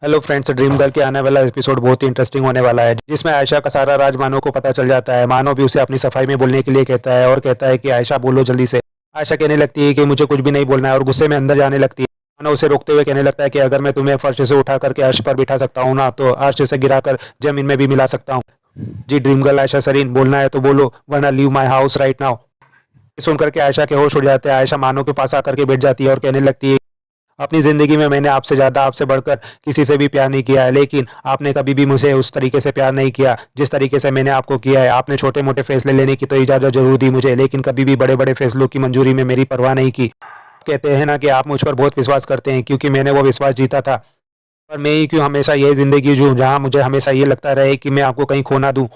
Hello friends, dream girl के आने वाला एपिसोड बहुत ही इंटरेस्टिंग होने वाला है, जिसमें आयशा का सारा राज मानव को पता चल जाता है। मानव भी उसे अपनी सफाई में बोलने के लिए कहता है और कहता है कि आयशा बोलो जल्दी से। आयशा कहने लगती है कि मुझे कुछ भी नहीं बोलना है और गुस्से में अंदर जाने लगती है। मानव उसे रोकते हुए कहने लगता है कि अगर मैं तुम्हें फर्श से उठा करके अर्श पर बिठा सकता हूँ ना, तो अर्श से गिरा कर जमीन में भी मिला सकता हूँ। जी ड्रीम गर्ल आयशा सरीन, बोलना है तो बोलो, वरना leave my house right now. सुन करके आयशा के होश उड़ जाते हैं। आयशा मानव के पास आकर के बैठ जाती है और कहने लगती है, अपनी ज़िंदगी में मैंने आपसे ज़्यादा, आपसे बढ़कर किसी से भी प्यार नहीं किया है, लेकिन आपने कभी भी मुझे उस तरीके से प्यार नहीं किया जिस तरीके से मैंने आपको किया है। आपने छोटे मोटे फैसले लेने की तो इजाज़त ज़रूर दी मुझे, लेकिन कभी भी बड़े बड़े फैसलों की मंजूरी में मेरी परवाह नहीं की। कहते हैं ना कि आप मुझ पर बहुत विश्वास करते हैं, क्योंकि मैंने वो विश्वास जीता था। पर मैं ही क्यों हमेशा यही ज़िंदगी जीऊँ जहाँ मुझे हमेशा ये लगता रहे कि मैं आपको कहीं खो ना दूँ।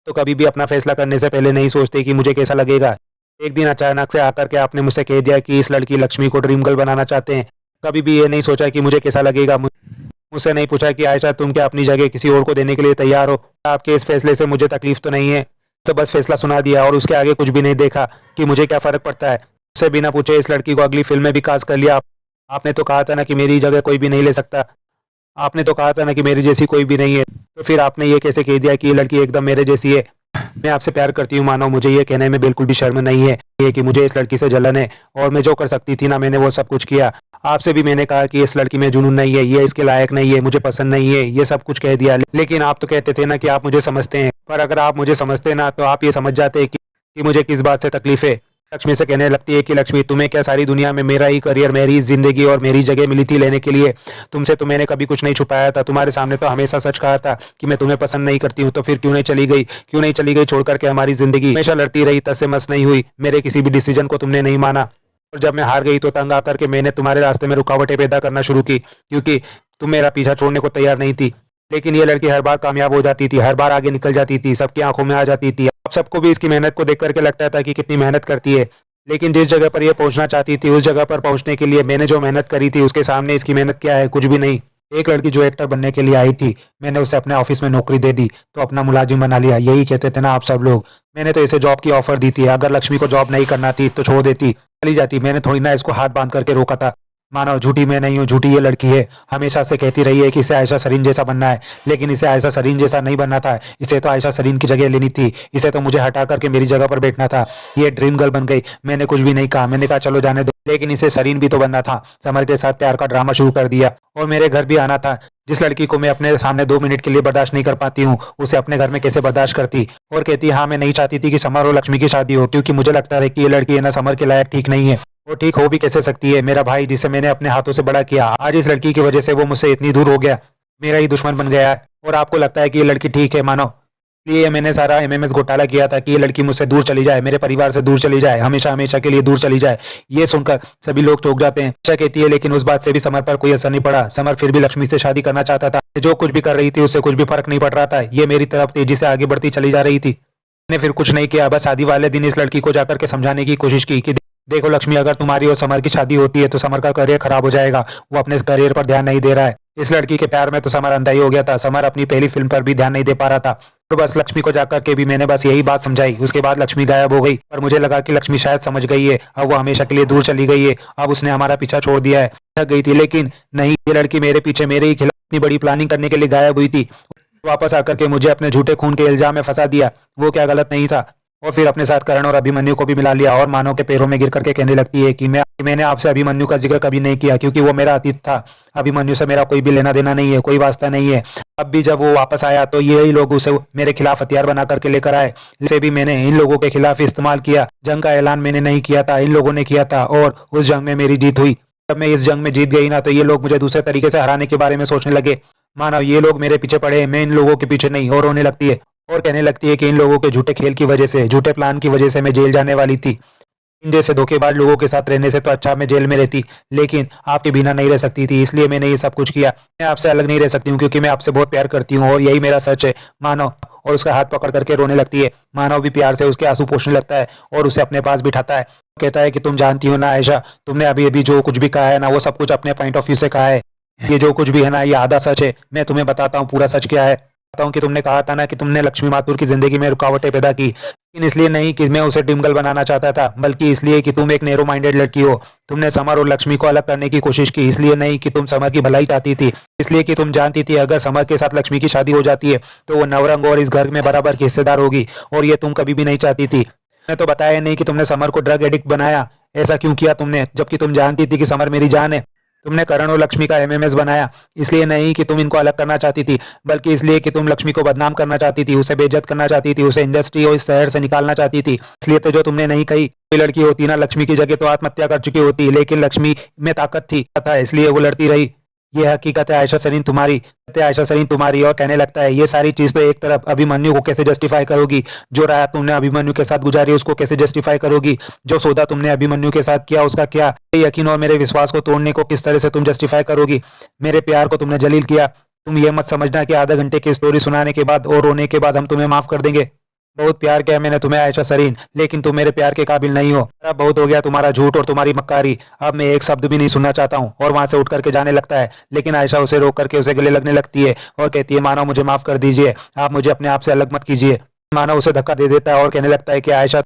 तो कभी भी अपना फैसला करने से पहले नहीं सोचते कि मुझे कैसा लगेगा। एक दिन अचानक से आकर के आपने मुझसे कह दिया कि इस लड़की लक्ष्मी को ड्रीम गर्ल बनाना चाहते हैं। कभी भी ये नहीं सोचा कि मुझे कैसा लगेगा। मुझसे नहीं पूछा कि आयशा तुम क्या अपनी जगह किसी और को देने के लिए तैयार हो। आपके इस फैसले से मुझे तकलीफ तो नहीं है। तो बस फैसला सुना दिया और उसके आगे कुछ भी नहीं देखा कि मुझे क्या फ़र्क पड़ता है। उससे बिना पूछे इस लड़की को अगली फिल्म में भी कास्ट कर लिया। आपने तो कहा था ना कि मेरी जगह कोई भी नहीं ले सकता। आपने तो कहा था ना कि मेरी जैसी कोई भी नहीं है। तो फिर आपने ये कैसे कह दिया कि ये लड़की एकदम मेरे जैसी है। मैं आपसे प्यार करती हूँ मानो, मुझे ये कहने में बिल्कुल भी शर्म नहीं है ये कि मुझे इस लड़की से जलन है, और मैं जो कर सकती थी ना मैंने वो सब कुछ किया। आपसे भी मैंने कहा कि इस लड़की में जुनून नहीं है, ये इसके लायक नहीं है, मुझे पसंद नहीं है, ये सब कुछ कह दिया। लेकिन आप तो कहते थे ना कि आप मुझे समझते हैं। पर अगर आप मुझे समझते ना तो आप ये समझ जाते कि मुझे किस बात से तकलीफ है। लक्ष्मी से कहने लगती है कि लक्ष्मी, तुम्हें क्या सारी दुनिया में मेरा ही करियर, मेरी जिंदगी और मेरी जगह मिली थी लेने के लिए। तुमसे तो मैंने कभी कुछ नहीं छुपाया था, तुम्हारे सामने तो हमेशा सच कहा था कि मैं तुम्हें पसंद नहीं करती हूँ। तो फिर क्यों नहीं चली गई, क्यों नहीं चली गई छोड़ करके हमारी जिंदगी। हमेशा लड़ती रही, तस से मस नहीं हुई, मेरे किसी भी डिसीजन को तुमने नहीं माना। और जब मैं हार गई तो तंग आकर के मैंने तुम्हारे रास्ते में रुकावटें पैदा करना शुरू की, क्योंकि तुम मेरा पीछा छोड़ने को तैयार नहीं थी। लेकिन ये लड़की हर बार कामयाब हो जाती थी, हर बार आगे निकल जाती थी, सबकी आंखों में आ जाती थी। अब सबको भी इसकी मेहनत को देख करके लगता था कि कितनी मेहनत करती है। लेकिन जिस जगह पर ये पहुंचना चाहती थी, उस जगह पर पहुंचने के लिए मैंने जो मेहनत करी थी, उसके सामने इसकी मेहनत क्या है, कुछ भी नहीं। एक लड़की जो एक्टर बनने के लिए आई थी, मैंने उसे अपने ऑफिस में नौकरी दे दी तो अपना मुलाजिम बना लिया। यही कहते थे ना आप सब लोग। मैंने तो इसे जॉब की ऑफर दी थी, अगर लक्ष्मी को जॉब नहीं करना थी तो छोड़ देती, चली जाती। मैंने थोड़ी ना इसको हाथ बांध करके रोका था। मानो झूठी मैं नहीं हूँ, झूठी ये लड़की है। हमेशा से कहती रही है कि इसे आयशा सरीन जैसा बनना है, लेकिन इसे आयशा सरीन जैसा नहीं बनना था। इसे तो आयशा सरीन की जगह लेनी थी, इसे तो मुझे हटा करके मेरी जगह पर बैठना था। ये ड्रीम गर्ल बन गई, मैंने कुछ भी नहीं कहा, मैंने कहा चलो जाने दो। लेकिन इसे सरीन भी तो बनना था। समर के साथ प्यार का ड्रामा शुरू कर दिया और मेरे घर भी आना था। जिस लड़की को मैं अपने सामने 2 मिनट के लिए बर्दाश्त नहीं कर पाती हूँ, उसे अपने घर में कैसे बर्दाश्त करती। और कहती हाँ मैं नहीं चाहती थी कि समर और लक्ष्मी की शादी हो, क्योंकि मुझे लगता है कि ये लड़की है ना समर के लायक ठीक नहीं है। वो ठीक हो भी कैसे सकती है। मेरा भाई जिसे मैंने अपने हाथों से बड़ा किया, आज इस लड़की की वजह से वो मुझसे इतनी दूर हो गया, मेरा ही दुश्मन बन गया है। और आपको लगता है कि ये लड़की ठीक है मानो, इसलिए मैंने सारा एमएमएस घोटाला किया था कि ये लड़की मुझसे दूर चली जाए, मेरे परिवार से दूर चली जाए, हमेशा हमेशा के लिए दूर चली जाए। ये सुनकर सभी लोग चौंक जाते हैं। आशा कहती है लेकिन उस बात से भी समर पर कोई असर नहीं पड़ा। समर फिर भी लक्ष्मी से शादी करना चाहता था। जो कुछ भी कर रही थी उससे कुछ भी फर्क नहीं पड़ रहा था। ये मेरी तरफ तेजी से आगे बढ़ती चली जा रही थी। मैंने फिर कुछ नहीं किया, बस शादी वाले दिन इस लड़की को जाकर के समझाने की कोशिश की कि देखो लक्ष्मी, अगर तुम्हारी और समर की शादी होती है तो समर का करियर खराब हो जाएगा। वो अपने करियर पर ध्यान नहीं दे रहा है। इस लड़की के प्यार में तो समर अंधा ही हो गया था। समर अपनी पहली फिल्म पर भी ध्यान नहीं दे पा रहा था। तो बस लक्ष्मी को जाकर के भी मैंने बस यही बात समझाई। उसके बाद लक्ष्मी गायब हो गई। पर मुझे लगा कि लक्ष्मी शायद समझ गई है, अब वो हमेशा के लिए दूर चली गई है, अब उसने हमारा पीछा छोड़ दिया है। थक गई थी, लेकिन नहीं, ये लड़की मेरे पीछे मेरे ही खिलाफ इतनी बड़ी प्लानिंग करने के लिए गायब हुई थी। वापस आकर के मुझे अपने झूठे खून के इल्जाम में फंसा दिया। वो क्या गलत नहीं था। और फिर अपने साथ करण और अभिमन्यु को भी मिला लिया और मानव के पैरों में गिर करके कहने लगती है कि मैंने आपसे अभिमन्यु का जिक्र कभी नहीं किया, क्योंकि वो मेरा अतीत था। अभिमन्यु से मेरा कोई भी लेना देना नहीं है, कोई वास्ता नहीं है। अब भी जब वो वापस आया तो यही लोग उसे मेरे खिलाफ हथियार बना करके लेकर आए। इसे भी मैंने इन लोगों के खिलाफ इस्तेमाल किया। जंग का ऐलान मैंने नहीं किया था, इन लोगों ने किया था, और उस जंग में मेरी जीत हुई। जब मैं इस जंग में जीत गई ना, तो ये लोग मुझे दूसरे तरीके से हराने के बारे में सोचने लगे। मानो ये लोग मेरे पीछे पड़े हैं, मैं इन लोगों के पीछे नहीं। और रोने लगती है और कहने लगती है कि इन लोगों के झूठे खेल की वजह से, झूठे प्लान की वजह से मैं जेल जाने वाली थी। इन जैसे धोखेबाज लोगों के साथ रहने से तो अच्छा मैं जेल में रहती, लेकिन आपके बिना नहीं रह सकती थी, इसलिए मैंने ये सब कुछ किया। मैं आपसे अलग नहीं रह सकती हूँ, क्योंकि मैं आपसे बहुत प्यार करती हूँ और यही मेरा सच है मानव। और उसका हाथ पकड़ करके रोने लगती है। मानव भी प्यार से उसके आंसू पोंछने लगता है और उसे अपने पास बिठाता है। कहता है कि तुम जानती हो ना आयशा, तुमने अभी अभी जो कुछ भी कहा है ना, वो सब कुछ अपने पॉइंट ऑफ व्यू से कहा है। ये जो कुछ भी है ना, ये आधा सच है। मैं तुम्हें बताता हूँ पूरा सच क्या है। हूँ कि तुमने कहा था ना कि तुमने लक्ष्मी माथुर की जिंदगी में रुकावटें पैदा की, लेकिन इसलिए नहीं कि मैं उसे ड्रीम गर्ल बनाना चाहता था, बल्कि इसलिए कि तुम एक नैरो माइंडेड लड़की हो। तुमने समर और लक्ष्मी को अलग करने की कोशिश की, इसलिए नहीं कि तुम समर की भलाई चाहती थी, इसलिए कि तुम जानती थी अगर समर के साथ लक्ष्मी की शादी हो जाती है तो वो नवरंग और इस घर में बराबर की हिस्सेदार होगी, और ये तुम कभी भी नहीं चाहती थी। मैंने तो बताया नहीं कि तुमने समर को ड्रग एडिक्ट बनाया। ऐसा क्यों किया तुमने, जबकि तुम जानती थी कि समर मेरी जान है। तुमने करण और लक्ष्मी का एमएमएस बनाया, इसलिए नहीं कि तुम इनको अलग करना चाहती थी, बल्कि इसलिए कि तुम लक्ष्मी को बदनाम करना चाहती थी, उसे बेइज्जत करना चाहती थी, उसे इंडस्ट्री और इस शहर से निकालना चाहती थी। इसलिए तो जो तुमने नहीं कही, कोई लड़की होती ना लक्ष्मी की जगह तो आत्महत्या कर चुकी होती, लेकिन लक्ष्मी में ताकत थी था, इसलिए वो लड़ती रही। ये हकीकत है आयशा सरीन तुम्हारी। और कहने लगता है ये सारी चीज तो एक तरफ, अभिमन्यु को कैसे जस्टिफाई करोगी? जो रात तुमने अभिमन्यु के साथ गुजारी उसको कैसे जस्टिफाई करोगी? जो सौदा तुमने अभिमन्यु के साथ किया उसका क्या? यकीन और मेरे विश्वास को तोड़ने को किस तरह से तुम जस्टिफाई करोगी? मेरे प्यार को तुमने जलील किया। तुम ये मत समझना कि आधा घंटे की स्टोरी सुनाने के बाद और रोने के बाद हम तुम्हें माफ कर देंगे। बहुत प्यार किया मैंने तुम्हें आयशा सरीन, लेकिन तुम मेरे प्यार के काबिल नहीं हो। अब बहुत हो गया तुम्हारा झूठ और तुम्हारी मक्कारी। अब मैं एक शब्द भी नहीं सुनना चाहता हूँ। और वहां से उठ करके जाने लगता है, लेकिन आयशा उसे रोक करके उसे गले लगने लगती है और कहती है, मानव मुझे माफ कर दीजिए, आप मुझे अपने आप से अलग मत कीजिए। मानव उसे धक्का दे देता है और कहने लगता है कि आयशा,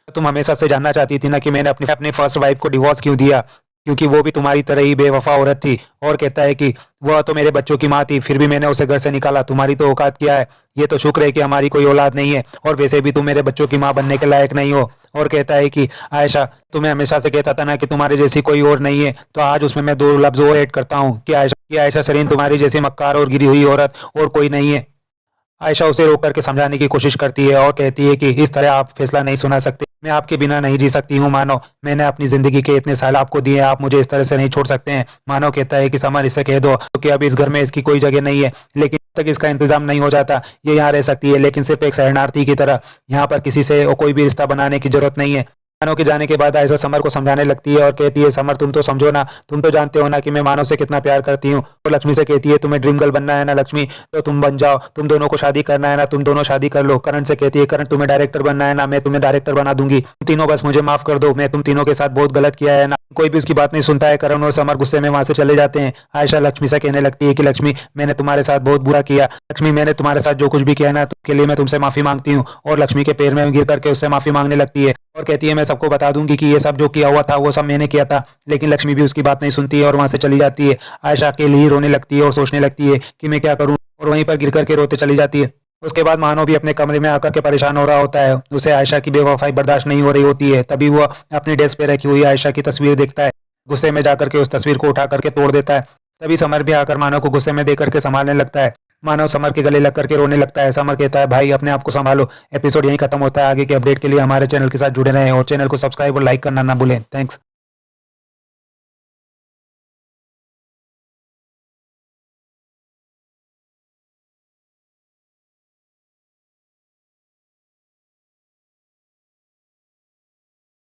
तुम हमेशा से जानना चाहती थी ना कि मैंने अपनी फर्स्ट वाइफ को डिवोर्स क्यों दिया, क्योंकि वो भी तुम्हारी तरह ही बेवफा औरत थी। और कहता है कि वह तो मेरे बच्चों की माँ थी, फिर भी मैंने उसे घर से निकाला। तुम्हारी तो औकात क्या है? ये तो शुक्र है कि हमारी कोई औलाद नहीं है, और वैसे भी तुम मेरे बच्चों की माँ बनने के लायक नहीं हो। और कहता है कि आयशा, तुम्हें हमेशा से कहता था ना कि तुम्हारे जैसी कोई और नहीं है, तो आज उसमें मैं दो लफ्ज और ऐड करता हूँ कि आयशा सरीन तुम्हारी जैसी मक्कार और गिरी हुई औरत और कोई नहीं है। आयशा उसे रोक करके समझाने की कोशिश करती है और कहती है कि इस तरह आप फैसला नहीं सुना सकते, मैं आपके बिना नहीं जी सकती हूँ मानो। मैंने अपनी जिंदगी के इतने साल आपको दिए, आप मुझे इस तरह से नहीं छोड़ सकते हैं। मानो कहता है कि समर इसे कह दो कि अब इस घर में इसकी कोई जगह नहीं है, लेकिन जब तक इसका इंतजाम नहीं हो जाता ये यहाँ रह सकती है, लेकिन सिर्फ एक शरणार्थी की तरह। यहाँ पर किसी से कोई भी रिश्ता बनाने की जरूरत नहीं है। मानव के जाने के बाद आयशा समर को समझाने लगती है और कहती है, समर तुम तो समझो ना, तुम तो जानते हो ना कि मैं मानव से कितना प्यार करती हूँ। और लक्ष्मी से कहती है, तुम्हें ड्रीम गर्ल बनना है ना लक्ष्मी, तो तुम बन जाओ। तुम दोनों को शादी करना है ना, तुम दोनों शादी कर लो। करण से कहती है, करण तुम्हें डायरेक्टर बनना है ना, मैं तुम्हें डायरेक्टर बना दूंगी। तुम तीनों बस मुझे माफ कर दो, मैं तुम तीनों के साथ बहुत गलत किया है ना। कोई भी उसकी बात नहीं सुनता है। करण और समर गुस्से में वहां से चले जाते हैं। आयशा लक्ष्मी से कहने लगती है कि लक्ष्मी, मैंने तुम्हारे साथ बहुत बुरा किया। लक्ष्मी, मैंने तुम्हारे साथ जो कुछ भी किया ना, उसके लिए मैं तुमसे माफी मांगती हूँ। और लक्ष्मी के पैर में गिर करके उससे माफी मांगने लगती है और कहती है, मैं सबको बता दूंगी कि ये सब जो किया हुआ था वो सब मैंने किया था। लेकिन लक्ष्मी भी उसकी बात नहीं सुनती है और वहां से चली जाती है। आयशा अकेली ही रोने लगती है और सोचने लगती है कि मैं क्या करूं, और वहीं पर गिर करके रोते चली जाती है। उसके बाद मानव भी अपने कमरे में आकर के परेशान हो रहा होता है। उसे आयशा की बेवफाई बर्दाश्त नहीं हो रही होती है। तभी वो अपनी डेस्क पे रखी हुई आयशा की तस्वीर देखता है। गुस्से में जाकर के उस तस्वीर को उठा करके तोड़ देता है। तभी समर भी आकर मानव को गुस्से में देख करके संभालने लगता है। मानव समर के गले लग करके रोने लगता है। समर कहता है, भाई अपने आप को संभालो। एपिसोड यहीं खत्म होता है। आगे के अपडेट के लिए हमारे चैनल के साथ जुड़े रहें और चैनल को सब्सक्राइब और लाइक करना ना भूलें। थैंक्स।